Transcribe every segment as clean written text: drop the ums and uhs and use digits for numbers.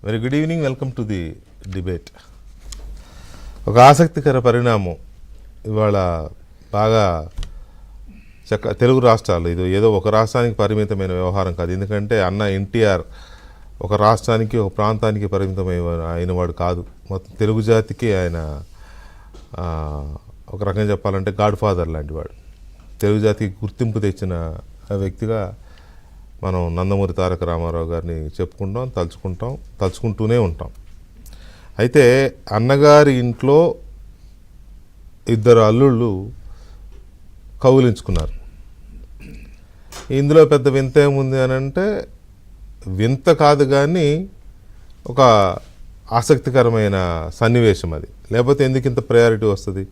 Very good evening, welcome to the debate. ఒక ఆసక్తికర పరిణామం ఇవాళ బాగా తెలుగు రాష్ట్రాలు, ఇది ఏదో ఒక రాష్ట్రానికి పరిమితమైన వ్యవహారం కాదు. ఎందుకంటే అన్న ఎన్టీఆర్ ఒక రాష్ట్రానికి ఒక ప్రాంతానికి పరిమితమైన వాడు కాదు. మొత్తం తెలుగు జాతికి ఆయన ఒక రకంగా చెప్పాలంటే గాడ్ ఫాదర్ లాంటి వాడు. తెలుగు జాతికి గుర్తింపు తెచ్చిన వ్యక్తిగా మనం నందమూరి తారక రామారావు గారిని చెప్పుకుంటాం, తలుచుకుంటూనే ఉంటాం. అయితే అన్నగారి ఇంట్లో ఇద్దరు అల్లుళ్ళు కౌగిలించుకున్నారు. ఇందులో పెద్ద వింత ఏముంది అని అంటే, వింత కాదు కానీ ఒక ఆసక్తికరమైన సన్నివేశం అది. లేకపోతే ఎందుకు ఇంత ప్రయారిటీ వస్తుంది?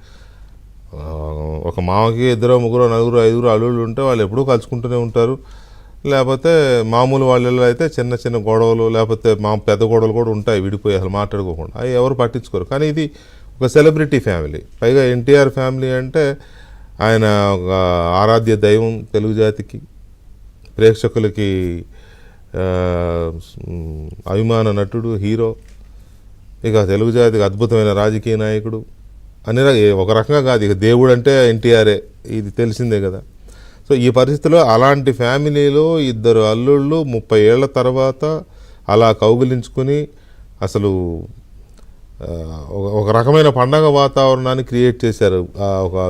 ఒక మామకి ఇద్దరు ముగ్గురు నలుగురు ఐదుగురు అల్లుళ్ళు ఉంటే వాళ్ళు ఎప్పుడూ కలుసుకుంటూనే ఉంటారు. లేకపోతే మామూలు వాళ్ళలో అయితే చిన్న చిన్న గొడవలు, లేకపోతే పెద్ద గొడవలు కూడా ఉంటాయి, విడిపోయి అసలు మాట్లాడుకోకుండా. అవి ఎవరు పట్టించుకోరు. కానీ ఇది ఒక సెలబ్రిటీ ఫ్యామిలీ, పైగా ఎన్టీఆర్ ఫ్యామిలీ అంటే ఆయన ఒక ఆరాధ్య దైవం తెలుగు జాతికి, ప్రేక్షకులకి అభిమాన నటుడు, హీరో, ఇక తెలుగు జాతికి అద్భుతమైన రాజకీయ నాయకుడు అని ఒక రకంగా కాదు, ఇక దేవుడు అంటే ఎన్టీఆరే, ఇది తెలిసిందే కదా. సో ఈ పరిస్థితిలో అలాంటి ఫ్యామిలీలో ఇద్దరు అల్లుళ్ళు 30 ఏళ్ల తర్వాత అలా కౌగిలించుకుని అసలు ఒక రకమైన పండగ వాతావరణాన్ని క్రియేట్ చేశారు ఒక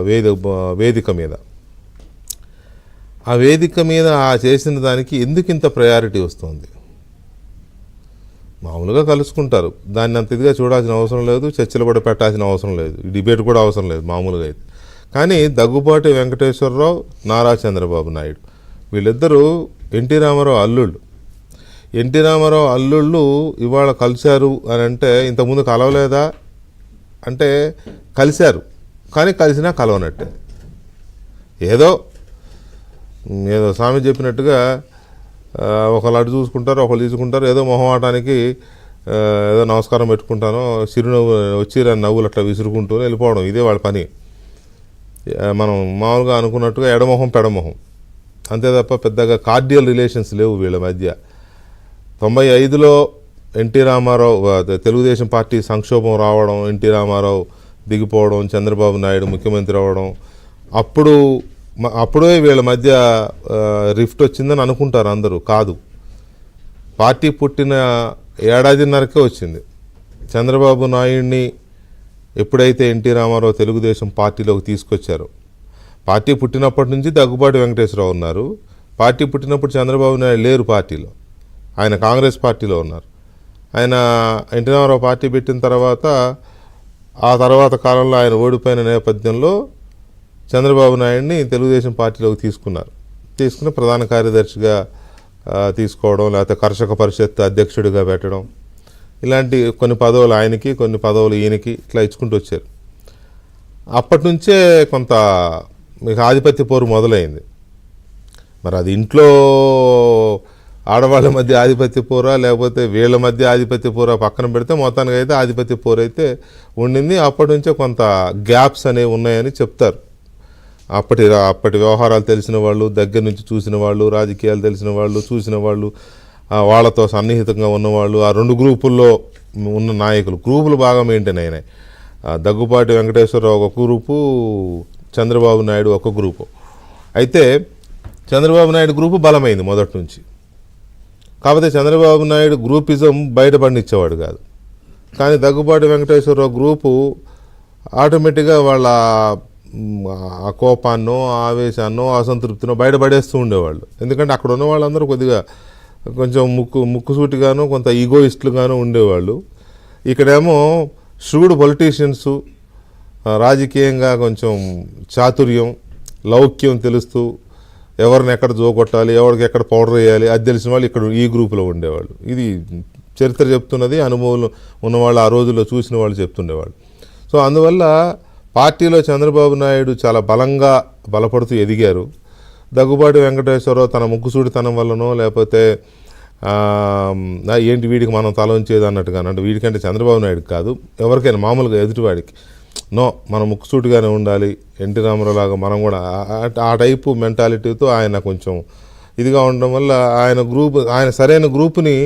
వేదిక మీద. ఆ వేదిక మీద చేసిన దానికి ఎందుకు ఇంత ప్రయారిటీ వస్తుంది? మామూలుగా కలుసుకుంటారు, దాన్ని అంత ఇదిగా చూడాల్సిన అవసరం లేదు, చర్చలు కూడా పెట్టాల్సిన అవసరం లేదు, డిబేట్ కూడా అవసరం లేదు మామూలుగా అయితే. కానీ దగ్గుబాటి వెంకటేశ్వరరావు, నారా చంద్రబాబు నాయుడు, వీళ్ళిద్దరూ ఎన్టీ రామారావు అల్లుళ్ళు. ఎన్టీ రామారావు అల్లుళ్ళు ఇవాళ కలిశారు అని అంటే, ఇంతకుముందు కలవలేదా అంటే కలిశారు, కానీ కలిసినా కలవనట్టే. ఏదో స్వామి చెప్పినట్టుగా ఒకళ్ళు అటు చూసుకుంటారు, ఒకళ్ళు తీసుకుంటారు, ఏదో మొహమాటానికి ఏదో నమస్కారం పెట్టుకుంటాను, చిరునవ్వు వచ్చి నవ్వులు అట్లా విసురుకుంటూ వెళ్ళిపోవడం, ఇదే వాళ్ళ పని. మనం మామూలుగా అనుకున్నట్టుగా ఎడమొహం పెడమొహం అంతే తప్ప పెద్దగా కార్డియల్ రిలేషన్స్ లేవు వీళ్ళ మధ్య. 95లో ఎన్టీ రామారావు, తెలుగుదేశం పార్టీ సంక్షోభం రావడం, ఎన్టీ రామారావు దిగిపోవడం, చంద్రబాబు నాయుడు ముఖ్యమంత్రి అవ్వడం, అప్పుడే వీళ్ళ మధ్య రిఫ్ట్ వచ్చిందని అనుకుంటారు అందరూ. కాదు, పార్టీ పుట్టిన ఏడాదిన్నరకే వచ్చింది. చంద్రబాబు నాయుడిని ఎప్పుడైతే ఎన్టీ రామారావు తెలుగుదేశం పార్టీలోకి తీసుకొచ్చారో, పార్టీ పుట్టినప్పటి నుంచి దగ్గుబాటి వెంకటేశ్వరరావు ఉన్నారు. పార్టీ పుట్టినప్పుడు చంద్రబాబు నాయుడు లేరు పార్టీలో, ఆయన కాంగ్రెస్ పార్టీలో ఉన్నారు. ఆయన ఎన్టీ రామారావు పార్టీ పెట్టిన తర్వాత ఆ తర్వాత కాలంలో ఆయన ఓడిపోయిన నేపథ్యంలో చంద్రబాబు నాయుడిని తెలుగుదేశం పార్టీలోకి తీసుకుని ప్రధాన కార్యదర్శిగా తీసుకోవడం, లేకపోతే కర్షక పరిషత్ అధ్యక్షుడిగా పెట్టడం, ఇలాంటి కొన్ని పదవులు ఆయనకి, కొన్ని పదవులు ఈయనకి, ఇట్లా ఇచ్చుకుంటూ వచ్చారు. అప్పటి నుంచే కొంత మీకు ఆధిపత్య పోరు మొదలైంది. మరి అది ఇంట్లో ఆడవాళ్ళ మధ్య ఆధిపత్య పోరా, లేకపోతే వీళ్ళ మధ్య ఆధిపత్య పోరా పక్కన పెడితే మొత్తానికి అయితే ఆధిపత్య పోరు అయితే ఉండింది. అప్పటి నుంచే కొంత గ్యాప్స్ అనేవి ఉన్నాయని చెప్తారు. అప్పటి వ్యవహారాలు తెలిసిన వాళ్ళు, దగ్గర నుంచి చూసిన వాళ్ళు, రాజకీయాలు తెలిసిన వాళ్ళు, చూసిన వాళ్ళు, వాళ్ళతో సన్నిహితంగా ఉన్నవాళ్ళు, ఆ రెండు గ్రూపుల్లో ఉన్న నాయకులు, గ్రూపులు బాగా మెయింటైన్ అయినాయి. దగ్గుబాటి వెంకటేశ్వరరావు ఒక గ్రూపు, చంద్రబాబు నాయుడు ఒక గ్రూపు. అయితే చంద్రబాబు నాయుడు గ్రూపు బలమైంది మొదటి నుంచి. కాకపోతే చంద్రబాబు నాయుడు గ్రూపిజం బయటపడినిచ్చేవాడు కాదు. కానీ దగ్గుబాటి వెంకటేశ్వరరావు గ్రూపు ఆటోమేటిక్గా వాళ్ళ ఆ కోపాన్నో, ఆవేశాన్నో, అసంతృప్తినో బయటపడేస్తూ ఉండేవాళ్ళు. ఎందుకంటే అక్కడ ఉన్న వాళ్ళందరూ కొద్దిగా కొంచెం ముక్కుసూటిగాను, కొంత ఈగోయిస్టులుగాను ఉండేవాళ్ళు. ఇక్కడేమో ష్రూడ్ పొలిటీషియన్స్, రాజకీయంగా కొంచెం చాతుర్యం, లౌక్యం తెలుస్తూ ఎవరిని ఎక్కడ జోగొట్టాలి, ఎవరికి ఎక్కడ పౌడర్ వేయాలి అది తెలిసిన వాళ్ళు ఇక్కడ ఈ గ్రూపులో ఉండేవాళ్ళు. ఇది చరిత్ర చెప్తున్నది, అనుభవం ఉన్నవాళ్ళు, ఆ రోజుల్లో చూసిన వాళ్ళు చెప్తుండేవాళ్ళు. సో అందువల్ల పార్టీలో చంద్రబాబు నాయుడు చాలా బలపడుతూ ఎదిగారు. దగ్గుబాటి వెంకటేశ్వరరావు తన ముక్కుసూడితనం వల్లనో, లేకపోతే ఏంటి వీడికి మనం తల ఉంచేది అన్నట్టుగా, అంటే వీడికంటే చంద్రబాబు నాయుడుకి కాదు, ఎవరికైనా మామూలుగా ఎదుటివాడికి మనం ముక్కుసూటిగానే ఉండాలి, ఎన్టీ రామారావు లాగా మనం కూడా ఆ టైపు మెంటాలిటీతో ఆయన కొంచెం ఇదిగా ఉండడం వల్ల ఆయన సరైన గ్రూపుని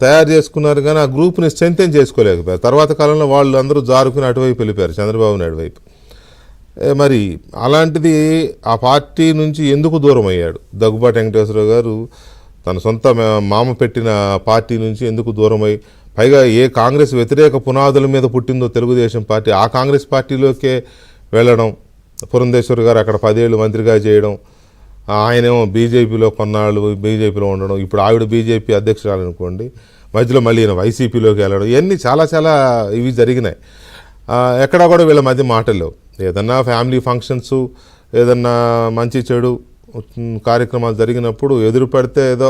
తయారు చేసుకున్నారు, కానీ ఆ గ్రూప్ని స్ట్రెంథెన్ చేసుకోలేకపోయారు. తర్వాత కాలంలో వాళ్ళు అందరూ జారుకుని అటువైపు వెళ్ళిపోయారు, చంద్రబాబు నాయుడు వైపు. మరి అలాంటిది ఆ పార్టీ నుంచి ఎందుకు దూరం అయ్యాడు దగ్గుబాటి వెంకటేశ్వరరావు గారు? తన సొంత మామ పెట్టిన పార్టీ నుంచి ఎందుకు దూరమై, పైగా ఏ కాంగ్రెస్ వ్యతిరేక పునాదుల మీద పుట్టిందో తెలుగుదేశం పార్టీ, ఆ కాంగ్రెస్ పార్టీలోకే వెళ్ళడం, పురంధేశ్వర్ గారు అక్కడ 10 ఏళ్ళు మంత్రిగా చేయడం, ఆయనేమో బీజేపీలో కొన్నాళ్ళు బీజేపీలో ఉండడం, ఇప్పుడు ఆవిడ బీజేపీ అధ్యక్షురాలు అనుకోండి, మధ్యలో మళ్ళీ ఈయన వైసీపీలోకి వెళ్ళడం, ఇవన్నీ చాలా చాలా ఇవి జరిగినాయి. ఎక్కడా కూడా వీళ్ళ మధ్య మాటలు. ఏదన్నా ఫ్యామిలీ ఫంక్షన్స్, ఏదన్నా మంచి చెడు కార్యక్రమాలు జరిగినప్పుడు ఎదురు పడితే ఏదో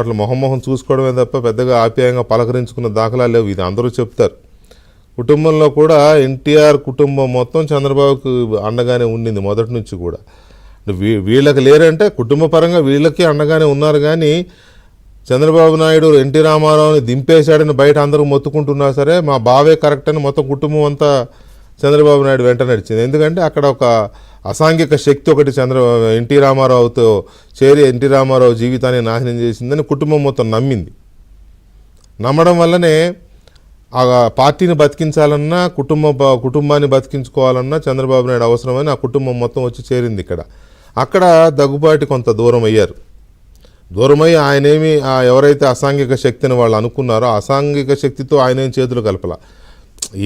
అట్లా మొహం చూసుకోవడమే తప్ప పెద్దగా ఆప్యాయంగా పలకరించుకున్న దాఖలా లేవు. ఇది అందరూ చెప్తారు. కుటుంబంలో కూడా ఎన్టీఆర్ కుటుంబం మొత్తం చంద్రబాబుకు అండగానే ఉండింది మొదటి నుంచి కూడా. వీళ్ళకి లేరంటే కుటుంబ పరంగా వీళ్ళకి అండగానే ఉన్నారు, కానీ చంద్రబాబు నాయుడు ఎన్టీ రామారావుని దింపేశాడని బయట అందరూ మొత్తుకుంటున్నా సరే మా బావే కరెక్ట్ అని మొత్తం కుటుంబం అంతా చంద్రబాబు నాయుడు వెంట నడిచింది. ఎందుకంటే అక్కడ ఒక అసాంఘిక శక్తి ఒకటి ఎన్టీ రామారావుతో చేరి ఎన్టీ రామారావు జీవితాన్ని నాశనం చేసిందని కుటుంబం మొత్తం నమ్మింది. నమ్మడం వల్లనే ఆ పార్టీని బతికించాలన్నా కుటుంబాన్ని బతికించుకోవాలన్నా చంద్రబాబు నాయుడు అవసరమని ఆ కుటుంబం మొత్తం వచ్చి చేరింది ఇక్కడ. అక్కడ దగ్గుబాటి కొంత దూరం అయ్యారు. దూరమై ఆయనేమి ఎవరైతే అసాంఘిక శక్తిని వాళ్ళు అనుకున్నారో అసాంఘిక శక్తితో ఆయనేం చేతులు కలపల.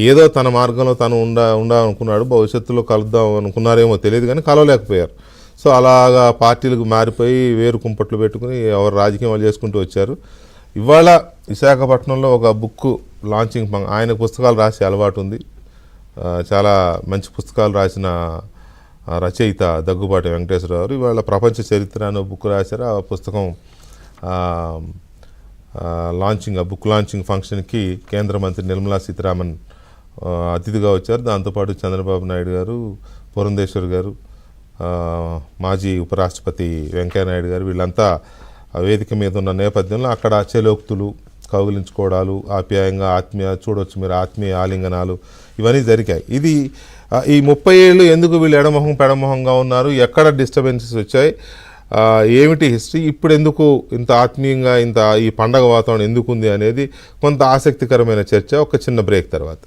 ఏదో తన మార్గంలో తను ఉండాలనుకున్నాడు. భవిష్యత్తులో కలుద్దాం అనుకున్నారేమో తెలియదు, కానీ కలవలేకపోయారు. సో అలాగా పార్టీలకు మారిపోయి వేరు కుంపట్లు పెట్టుకుని ఎవరు రాజకీయం వాళ్ళు చేసుకుంటూ వచ్చారు. ఇవాళ విశాఖపట్నంలో ఒక బుక్ లాంచింగ్, ఆయన పుస్తకాలు రాసే అలవాటు ఉంది, చాలా మంచి పుస్తకాలు రాసిన రచయిత దగ్గుబాటి వెంకటేశ్వరరావు గారు ఇవాళ ప్రపంచ చరిత్ర అనే బుక్ రాశారు. ఆ పుస్తకం బుక్ లాంచింగ్ ఫంక్షన్కి కేంద్ర మంత్రి నిర్మలా సీతారామన్ అతిథిగా వచ్చారు. దాంతోపాటు చంద్రబాబు నాయుడు గారు, పురంధేశ్వర్ గారు, మాజీ ఉపరాష్ట్రపతి వెంకయ్యనాయుడు గారు, వీళ్ళంతా వేదిక మీద ఉన్న నేపథ్యంలో అక్కడ చేలోక్తులు, కౌగిలించుకోవడాలు, ఆప్యాయంగా చూడవచ్చు మీరు ఆత్మీయ ఆలింగనాలు ఇవన్నీ జరిగాయి. ఇది ఈ 30 ఏళ్ళు ఎందుకు వీళ్ళు ఎడమొహం పెడమొహంగా ఉన్నారు, ఎక్కడ డిస్టర్బెన్సెస్ వచ్చాయి, ఏమిటి హిస్టరీ, ఇప్పుడు ఎందుకు ఇంత ఆత్మీయంగా ఈ పండగ వాతావరణం ఎందుకు ఉంది అనేది కొంత ఆసక్తికరమైన చర్చ. ఒక చిన్న బ్రేక్ తర్వాత.